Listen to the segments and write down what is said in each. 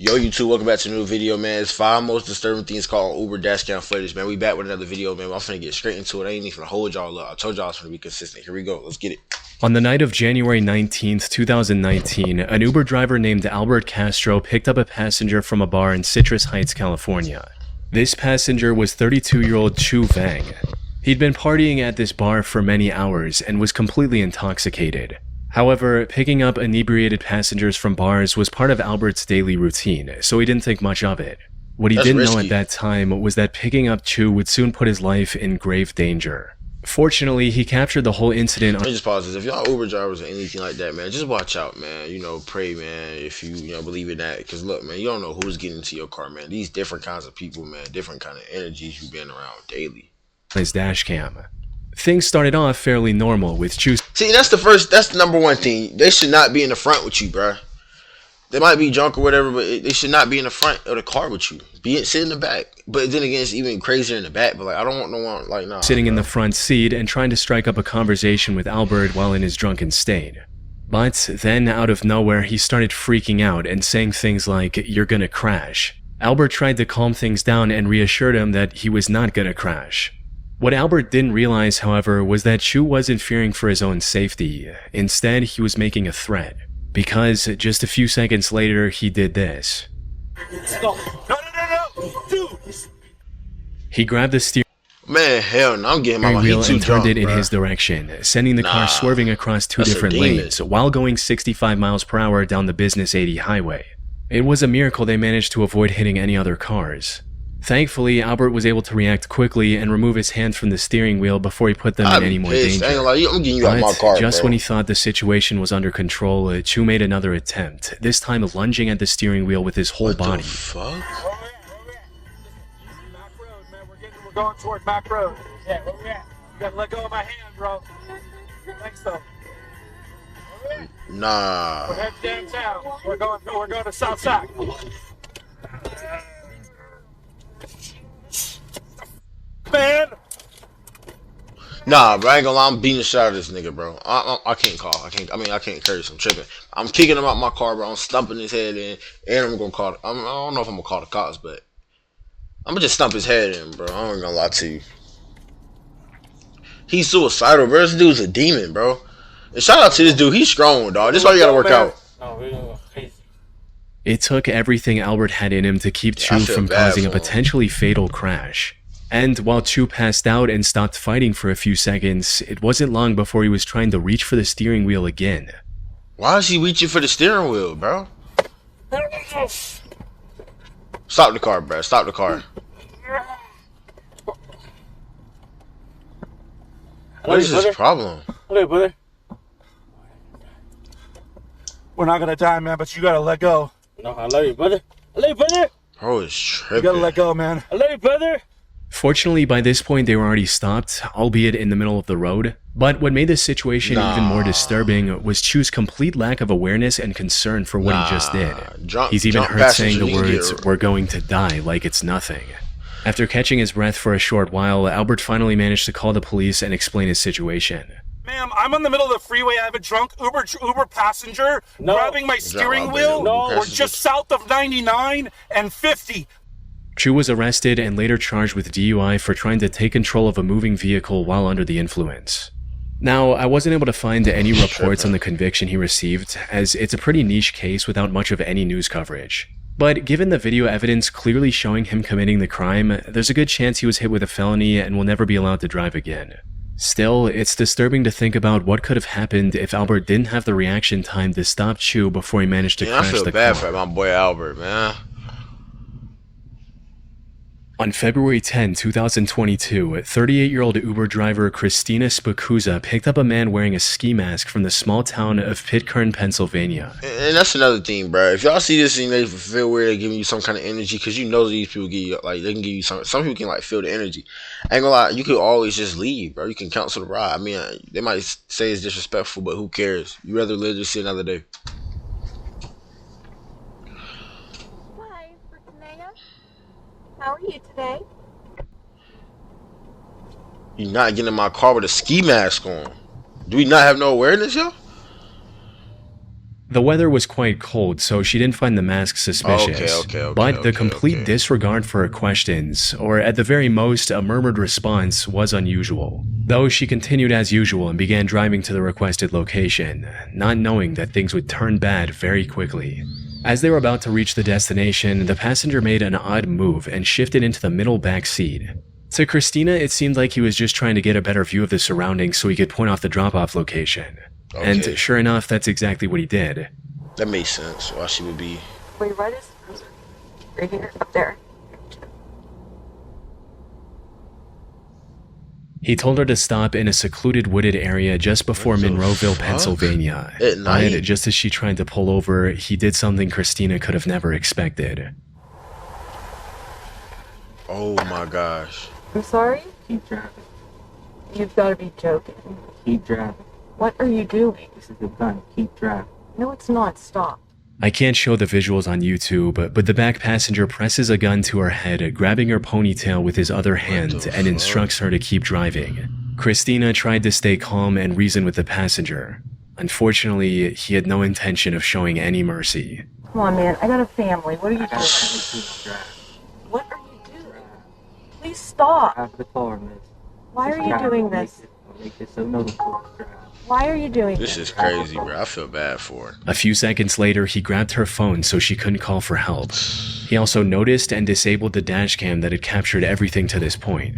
Yo YouTube, welcome back to a new video, man. It's 5 most disturbing things called Uber dash cam footage, man. We back with another video, man. I'm finna get straight into it. I ain't even finna hold y'all up. I told y'all I was finna be consistent. Here we go. Let's get it. On the night of January 19th, 2019, an Uber driver named Albert Castro picked up a passenger from a bar in Citrus Heights, California. This passenger was 32-year-old Chu Vang. He'd been partying at this bar for many hours and was completely intoxicated. However, picking up inebriated passengers from bars was part of Albert's daily routine, so he didn't think much of it. What he didn't know at that time was that picking up Chu would soon put his life in grave danger. Fortunately, he captured the whole incident on— Let me just pause this. If y'all Uber drivers or anything like that, man, just watch out, man. Pray, man, if you believe in that. Because look, man, you don't know who's getting into your car, man. These different kinds of people, man, different kind of energies you've been around daily. His dash cam. Things started off fairly normal with Chu. See, that's the number one thing. They should not be in the front with you, bruh. They might be drunk or whatever, but they should not be in the front of the car with you. Sit in the back. But then again, it's even crazier in the back. But like, I don't want no one like, nah. Sitting in the front seat and trying to strike up a conversation with Albert while in his drunken state. But then, out of nowhere, he started freaking out and saying things like, "You're gonna crash." Albert tried to calm things down and reassured him that he was not gonna crash. What Albert didn't realize, however, was that Chu wasn't fearing for his own safety. Instead, he was making a threat. Because just a few seconds later, he did this. No, dude! He grabbed the steering hell no, I'm getting my wheel and turned it in his direction, sending the car swerving across two different lanes while going 65 miles per hour down the Business 80 highway. It was a miracle they managed to avoid hitting any other cars. Thankfully, Albert was able to react quickly and remove his hands from the steering wheel before he put them in any more danger. I'm getting you out my car, just bro. when he thought the situation was under control, Chu made another attempt, this time lunging at the steering wheel with his whole body. What the fuck? Mac Road, man. We're going toward Mac Road. Yeah, where we at? You gotta let go of my hand, bro. Thanks, though. Nah. We're heading downtown. We're going to South Side. Man. Nah, bro, I ain't gonna lie, I'm beating the shit out of this nigga, bro. I can't call. I can't curse. I'm tripping. I'm kicking him out my car, bro. I'm stumping his head in, and I'm gonna call. I don't know if I'm gonna call the cops, but I'm gonna just stump his head in, bro. I ain't gonna lie to you. He's suicidal, bro. This dude's a demon, bro. And shout out to this dude. He's strong, dog. This is why you gotta work out. It took everything Albert had in him to keep Chu from causing a potentially fatal crash. And while Chu passed out and stopped fighting for a few seconds, it wasn't long before he was trying to reach for the steering wheel again. Why is he reaching for the steering wheel, bro? Stop the car, bro. Stop the car. What is his problem? Hey, brother. We're not gonna die, man, but you gotta let go. No, I love you, brother. I love you, brother. Bro, it's tripping. You gotta let go, man. I love you, brother. Fortunately, by this point, they were already stopped, albeit in the middle of the road. But what made this situation even more disturbing was Chu's complete lack of awareness and concern for what he just did. He's even heard saying the words, "We're going to die," like it's nothing. After catching his breath for a short while, Albert finally managed to call the police and explain his situation. Ma'am, I'm in the middle of the freeway. I have a drunk Uber passenger grabbing my steering wheel. We're just south of 99 and 50. Chu was arrested and later charged with DUI for trying to take control of a moving vehicle while under the influence. Now, I wasn't able to find any reports on the conviction he received, as it's a pretty niche case without much of any news coverage. But given the video evidence clearly showing him committing the crime, there's a good chance he was hit with a felony and will never be allowed to drive again. Still, it's disturbing to think about what could have happened if Albert didn't have the reaction time to stop Chu before he managed to crash the car. I feel bad for my boy Albert, man. On February 10, 2022, 38-year-old Uber driver Christina Spikuza picked up a man wearing a ski mask from the small town of Pitcairn, Pennsylvania. And that's another thing, bro. If y'all see this and they feel weird, they're giving you some kind of energy, because you know these people give you, like, they can give you some people can, like, feel the energy. I ain't gonna lie, you could always just leave, bro. You can cancel the ride. I mean, they might say it's disrespectful, but who cares? You rather live to see another day. How are you today? You're not getting in my car with a ski mask on. Do we not have no awareness, yo? The weather was quite cold, so she didn't find the mask suspicious. But the complete disregard for her questions, or at the very most, a murmured response, was unusual. Though she continued as usual and began driving to the requested location, not knowing that things would turn bad very quickly. As they were about to reach the destination, the passenger made an odd move and shifted into the middle back seat. To Christina, it seemed like he was just trying to get a better view of the surroundings so he could point off the drop-off location. And sure enough, that's exactly what he did. That makes sense. Why she would be... Wait, right is right here, up there. He told her to stop in a secluded wooded area just before Monroeville, Pennsylvania. At night? And just as she tried to pull over, he did something Christina could have never expected. Oh my gosh. I'm sorry? Keep driving. You've got to be joking. Keep driving. What are you doing? This is the gun. Keep driving. No, it's not. Stop. I can't show the visuals on YouTube, but the back passenger presses a gun to her head, grabbing her ponytail with his other hand, and instructs her to keep driving. Christina tried to stay calm and reason with the passenger. Unfortunately, he had no intention of showing any mercy. Come on, man. I got a family. What are you I doing? got drive. What are you doing? Please stop. Drive the car, miss. Why are you doing this? Make this so noticeable. Drive. Why are you doing This is crazy, bro. I feel bad for her. A few seconds later, he grabbed her phone so she couldn't call for help. He also noticed and disabled the dashcam that had captured everything to this point.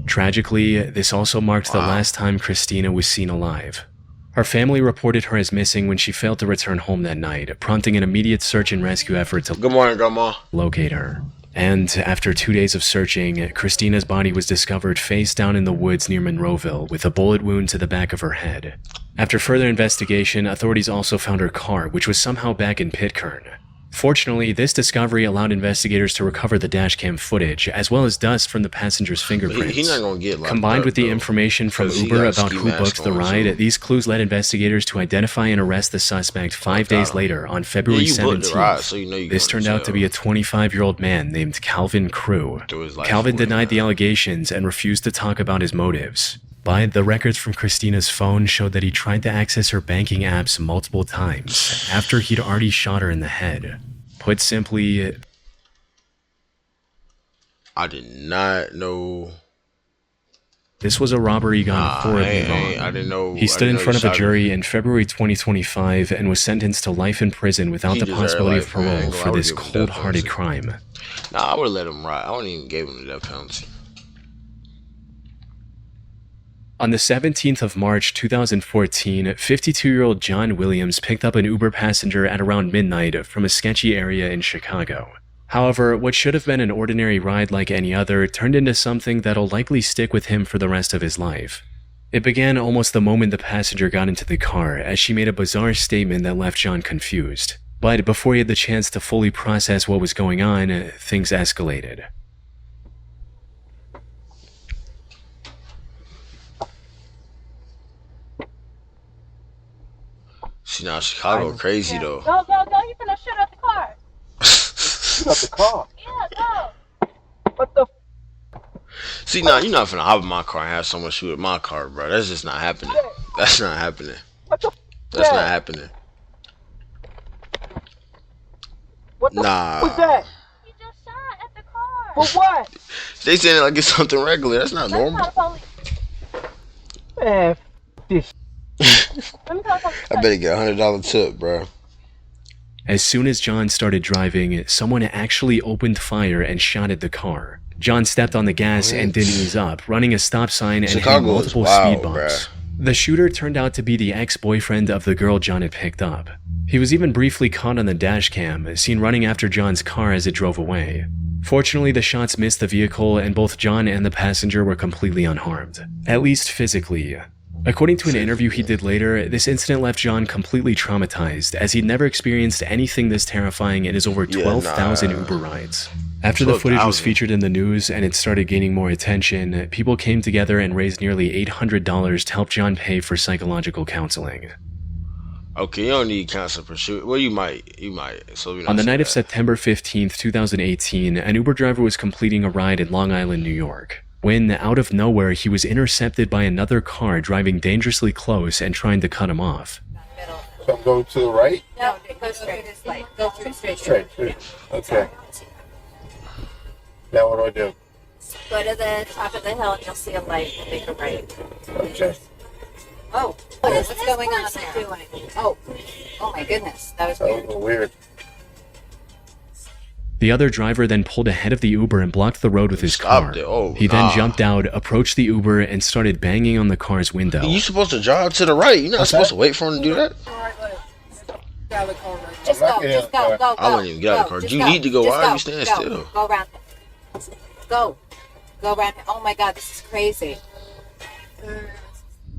Tragically, this also marked the last time Christina was seen alive. Her family reported her as missing when she failed to return home that night, prompting an immediate search and rescue effort to Good morning, Grandma. locate her. And after 2 days of searching, Christina's body was discovered face down in the woods near Monroeville with a bullet wound to the back of her head. After further investigation, authorities also found her car, which was somehow back in Pitcairn. Fortunately, this discovery allowed investigators to recover the dashcam footage, as well as dust from the passenger's fingerprints. He's not gonna get locked Combined up, with the though, information from 'cause he Uber got a about ski who mask booked the on, ride, so- these clues led investigators to identify and arrest the suspect 5 days later on February you booked the 17th. ride, so you know you This going turned out to be a 25-year-old man named Calvin Crew. Through his life Calvin away, denied the man. allegations and refused to talk about his motives. But the records from Christina's phone showed that he tried to access her banking apps multiple times after he'd already shot her in the head. Put simply, I did not know. this was a robbery gone horribly wrong. I didn't know. He stood in front of a jury in February 2025 and was sentenced to life in prison without He the deserved possibility of life, man. parole I for would this give him death cold-hearted penalty. crime. Nah, I would have let him ride. I wouldn't even give him the death penalty. On the 17th of March 2014, 52-year-old John Williams picked up an Uber passenger at around midnight from a sketchy area in Chicago. However, what should have been an ordinary ride like any other turned into something that'll likely stick with him for the rest of his life. It began almost the moment the passenger got into the car, as she made a bizarre statement that left John confused. But before he had the chance to fully process what was going on, things escalated. See, now Chicago crazy though. Go, go, go. You finna shut up the car. Shut up the car. Yeah, go. What the? See, now you're not finna hop in my car and have someone shoot at my car, bro. That's just not happening. That's not happening. What the? That's not happening. What the? Nah. What's that? You just shot at the car. For what? They saying it like it's something regular. That's not That's normal. not police. Man, f- this. Let me call police. I better get $100 tip, bro. As soon as John started driving, someone actually opened fire and shot at the car. John stepped on the gas and didn't ease up, running a stop sign and hitting Chicago is multiple wild, speed bumps. The shooter turned out to be the ex-boyfriend of the girl John had picked up. He was even briefly caught on the dash cam, seen running after John's car as it drove away. Fortunately, the shots missed the vehicle and both John and the passenger were completely unharmed. At least physically. According to an interview he did later, this incident left John completely traumatized, as he'd never experienced anything this terrifying in his over 12,000 Uber rides. After the footage was 12,000. featured in the news and it started gaining more attention, people came together and raised nearly $800 to help John pay for psychological counseling. Okay, you don't need constant pursuit. Well, you might. So On the night of September 15th, 2018, an Uber driver was completing a ride in Long Island, New York, when, out of nowhere, he was intercepted by another car driving dangerously close and trying to cut him off. So I'm going to the right? No, go straight. This light. Go through straight. Straight. Okay. Now what do I do? Go to the top of the hill and you'll see a light and make a right. Okay. Oh, what's going on there? Doing? Oh my goodness, that was That was a weird. little weird. The other driver then pulled ahead of the Uber and blocked the road with his car. Stopped it. Oh, He then jumped out, approached the Uber, and started banging on the car's window. You supposed to drive to the right. You're not supposed to wait for him to do that. Just I'm not go, getting just out go, of go, go. I wouldn't even get out of the car. Just You go, need to go. just Why are you standing go, still? Go around. Go. Go around. Oh my God, this is crazy.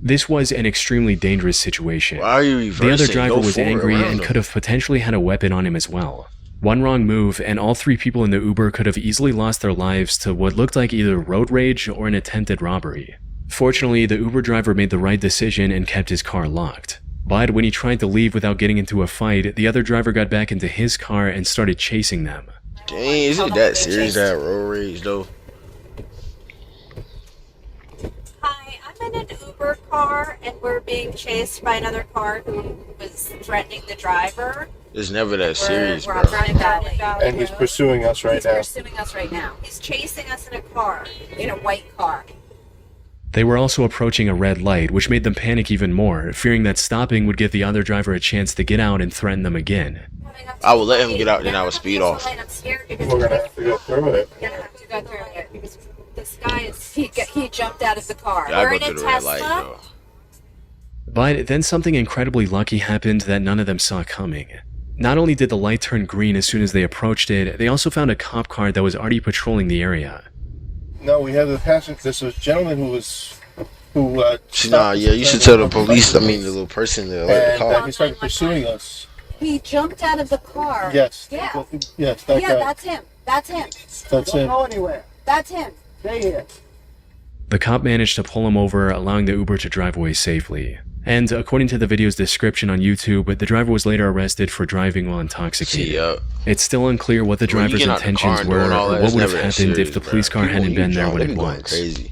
This was an extremely dangerous situation. Why are you reversing? The other driver Go was forward angry around and him. could have potentially had a weapon on him as well. One wrong move, and all three people in the Uber could have easily lost their lives to what looked like either road rage or an attempted robbery. Fortunately, the Uber driver made the right decision and kept his car locked. But when he tried to leave without getting into a fight, the other driver got back into his car and started chasing them. Dang, is it that serious, that road rage, though? Hi, I'm in an Uber car and we're being chased by another car who was threatening the driver. It's never that serious, we're bro. on Browning Valley. And he's pursuing us right He's now. pursuing us right now. He's chasing us in a car, in a white car. They were also approaching a red light, which made them panic even more, fearing that stopping would give the other driver a chance to get out and threaten them again. I would let him get out, then I would speed off. I'm scared because We're gonna have to go through it. You're gonna have to go through it because this guy is he jumped out of the car. Yeah, I We're go in a through the red light, Tesla. though. But then something incredibly lucky happened that none of them saw coming. Not only did the light turn green as soon as they approached it, they also found a cop car that was already patrolling the area. No, we have the passenger. This was a gentleman who Nah, stopped yeah, us you should and tell the police, I mean, the little person that let the and car. he started pursuing us. He jumped out of the car. Yes. Yeah. Yes, that Yeah, guy. that's him. That's him. That's Don't it. go anywhere. That's him. Stay here. The cop managed to pull him over, allowing the Uber to drive away safely. And according to the video's description on YouTube, the driver was later arrested for driving while intoxicated. See, It's still unclear what the when you driver's get out the car intentions and were doing all or that, what it's would have never that happened if serious, the bro. police car People, hadn't you been there drunk, when they it be going was. crazy.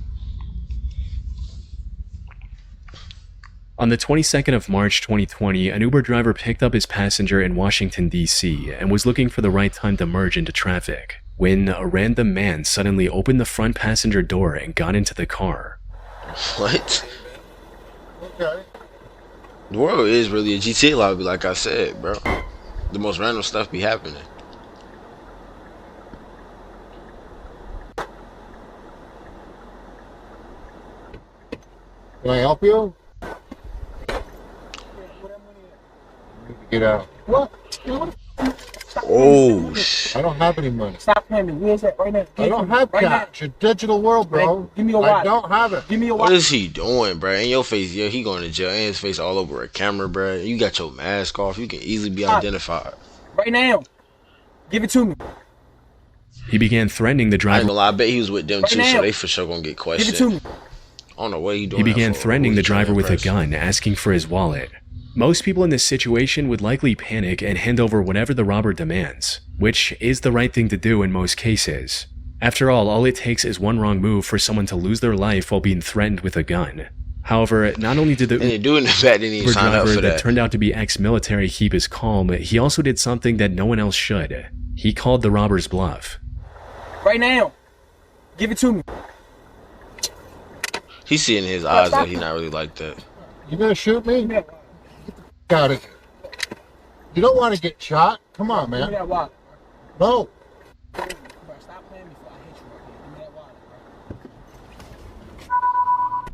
On the 22nd of March 2020, an Uber driver picked up his passenger in Washington, D.C. and was looking for the right time to merge into traffic, when a random man suddenly opened the front passenger door and got into the car. What? Okay. The world is really a GTA lobby, like I said, bro. The most random stuff be happening. Can I help you? Get out. What? Oh, sh! I don't have any money. Stop paying me. Where's that right now? I don't have right cash. It's a digital world, bro. Man, give me your I wallet. don't have it. Give me your What wallet. is he doing, bro? In your face, yeah, he going to jail. And his face all over a camera, bro. You got your mask off. You can easily be identified. Right now. Give it to me. He began threatening the I ain't driver. gonna lie, I bet he was with them Right too, now. so they for sure gonna get Give it to questioned. me. I don't know what he doing. He that began for. threatening Who the he trying to driver with a impress? gun, asking for his wallet. Most people in this situation would likely panic and hand over whatever the robber demands, which is the right thing to do in most cases. After all it takes is one wrong move for someone to lose their life while being threatened with a gun. However, not only did the And they're doing the fact didn't even Uber sign up driver for that that. turned out to be ex-military keep his calm, he also did something that no one else should. He called the robber's bluff. Right now. Give it to me. He's seeing in his eyes that he's not really like that. You gonna shoot me? Got it. You don't want to get shot. Come on, Give me man. that wallet. No. Bro, stop playing me before I hit you right here. Give me that wallet, bro.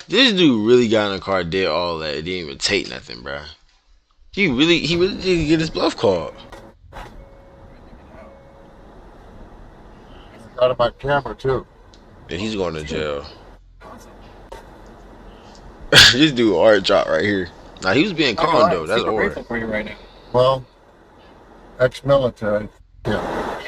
This dude really got in the car, did all that, it didn't even take nothing, bro. He really didn't get his bluff called. Got my camera too. And he's going to jail. This dude art drop right here. Now he was being calm though. That's art. for you right now. Well, ex-military. Yeah.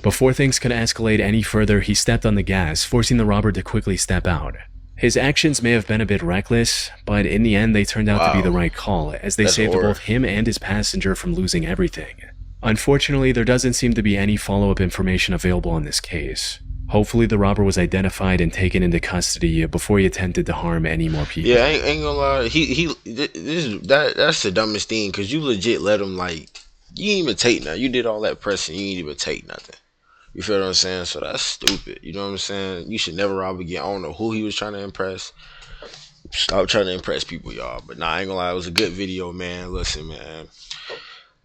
Before things could escalate any further, he stepped on the gas, forcing the robber to quickly step out. His actions may have been a bit reckless, but in the end they turned out to be the right call, as they That's saved horror. both him and his passenger from losing everything. Unfortunately, there doesn't seem to be any follow-up information available on this case. Hopefully the robber was identified and taken into custody before he attempted to harm any more people. Yeah, ain't gonna lie. That's the dumbest thing, cause you legit let him, like, you didn't even take nothing. You did all that pressing, you didn't even take nothing. You feel what I'm saying? So that's stupid. You know what I'm saying? You should never rob again. I don't know who he was trying to impress. Stop trying to impress people, y'all. But nah, I ain't gonna lie. It was a good video, man. Listen, man.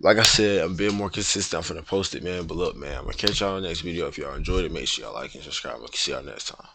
Like I said, I'm being more consistent. I'm finna post it, man. But look, man, I'm gonna catch y'all in the next video. If y'all enjoyed it, make sure y'all like and subscribe. I'll see y'all next time.